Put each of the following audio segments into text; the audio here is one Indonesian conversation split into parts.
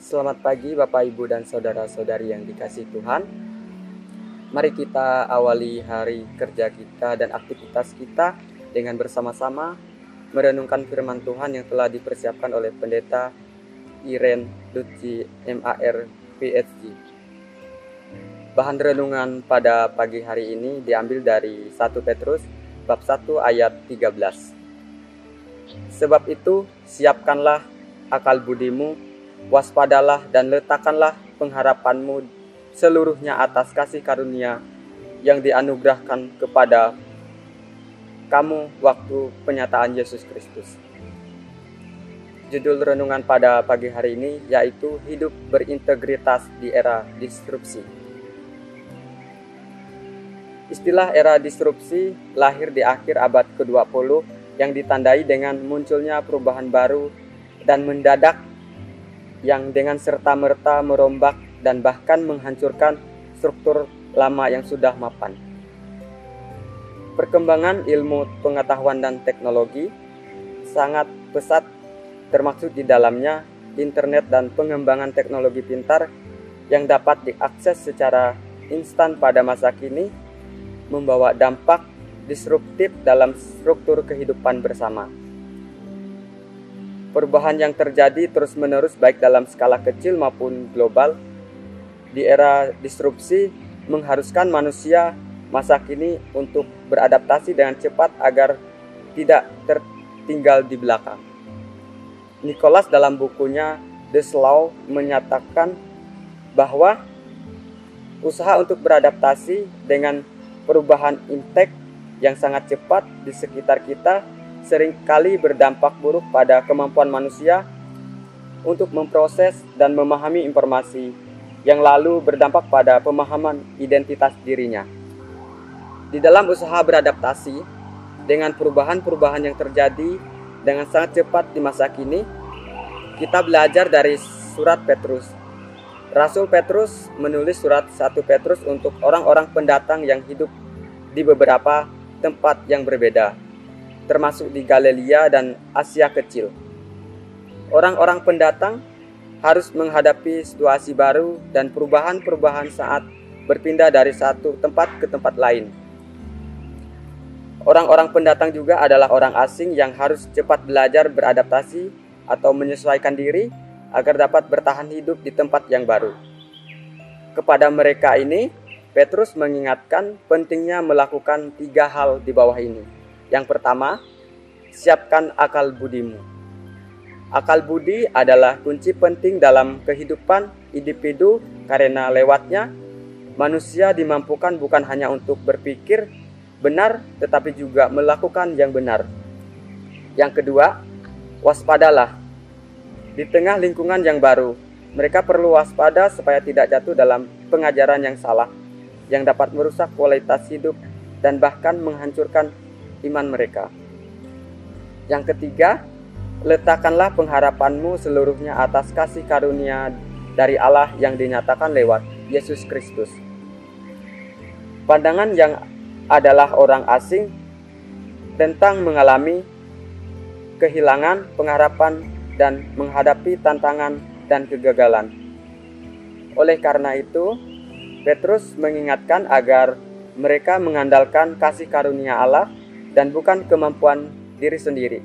Selamat pagi Bapak Ibu dan saudara-saudari yang dikasihi Tuhan. Mari kita awali hari kerja kita dan aktivitas kita dengan bersama-sama merenungkan firman Tuhan yang telah dipersiapkan oleh Pendeta Iren Lutzi MAR PhD. Bahan renungan pada pagi hari ini diambil dari 1 Petrus bab 1 ayat 13. Sebab itu, siapkanlah akal budimu, waspadalah dan letakkanlah pengharapanmu seluruhnya atas kasih karunia yang dianugerahkan kepada kamu waktu penyataan Yesus Kristus. Judul renungan pada pagi hari ini yaitu hidup berintegritas di era disrupsi. Istilah era disrupsi lahir di akhir abad ke-20 yang ditandai dengan munculnya perubahan baru dan mendadak yang dengan serta-merta merombak dan bahkan menghancurkan struktur lama yang sudah mapan. Perkembangan ilmu pengetahuan dan teknologi sangat pesat, termasuk di dalamnya internet dan pengembangan teknologi pintar yang dapat diakses secara instan pada masa kini, membawa dampak disruptif dalam struktur kehidupan bersama. Perubahan yang terjadi terus-menerus baik dalam skala kecil maupun global di era disrupsi mengharuskan manusia masa kini untuk beradaptasi dengan cepat agar tidak tertinggal di belakang. Nicholas dalam bukunya The Slow menyatakan bahwa usaha untuk beradaptasi dengan perubahan impact yang sangat cepat di sekitar kita seringkali berdampak buruk pada kemampuan manusia untuk memproses dan memahami informasi yang lalu berdampak pada pemahaman identitas dirinya. Di dalam usaha beradaptasi dengan perubahan-perubahan yang terjadi dengan sangat cepat di masa kini, kita belajar dari surat Petrus. Rasul Petrus menulis surat 1 Petrus untuk orang-orang pendatang yang hidup di beberapa tempat yang berbeda, termasuk di Galilea dan Asia Kecil. Orang-orang pendatang harus menghadapi situasi baru dan perubahan-perubahan saat berpindah dari satu tempat ke tempat lain. Orang-orang pendatang juga adalah orang asing yang harus cepat belajar beradaptasi atau menyesuaikan diri agar dapat bertahan hidup di tempat yang baru. Kepada mereka ini, Petrus mengingatkan pentingnya melakukan 3 hal di bawah ini. Yang pertama, siapkan akal budimu. Akal budi adalah kunci penting dalam kehidupan individu karena lewatnya manusia dimampukan bukan hanya untuk berpikir benar tetapi juga melakukan yang benar. Yang kedua, waspadalah. Di tengah lingkungan yang baru, mereka perlu waspada supaya tidak jatuh dalam pengajaran yang salah yang dapat merusak kualitas hidup dan bahkan menghancurkan iman mereka. Yang ketiga, letakkanlah pengharapanmu seluruhnya atas kasih karunia dari Allah yang dinyatakan lewat Yesus Kristus. Pandangan yang adalah orang asing tentang mengalami kehilangan pengharapan dan menghadapi tantangan dan kegagalan. Oleh karena itu, Petrus mengingatkan agar mereka mengandalkan kasih karunia Allah dan bukan kemampuan diri sendiri.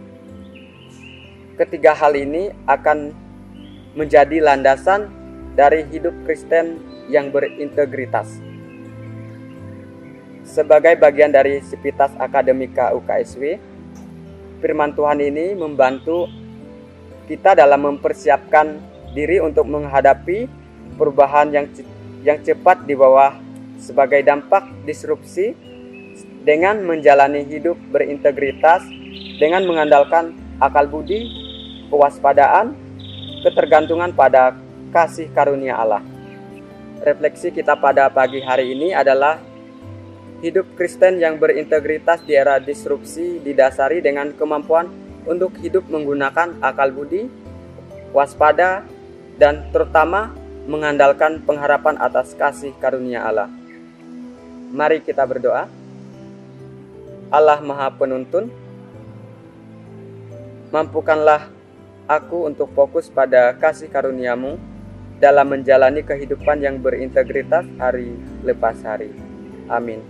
Ketiga hal ini akan menjadi landasan dari hidup Kristen yang berintegritas. Sebagai bagian dari Sivitas Akademika UKSW, firman Tuhan ini membantu kita dalam mempersiapkan diri untuk menghadapi perubahan yang cepat di bawah sebagai dampak disrupsi dengan menjalani hidup berintegritas dengan mengandalkan akal budi, kewaspadaan, ketergantungan pada kasih karunia Allah. Refleksi kita pada pagi hari ini adalah hidup Kristen yang berintegritas di era disrupsi didasari dengan kemampuan untuk hidup menggunakan akal budi, waspada, dan terutama mengandalkan pengharapan atas kasih karunia Allah. Mari kita berdoa. Allah Maha Penuntun, mampukanlah aku untuk fokus pada kasih karunia-Mu dalam menjalani kehidupan yang berintegritas hari lepas hari. Amin.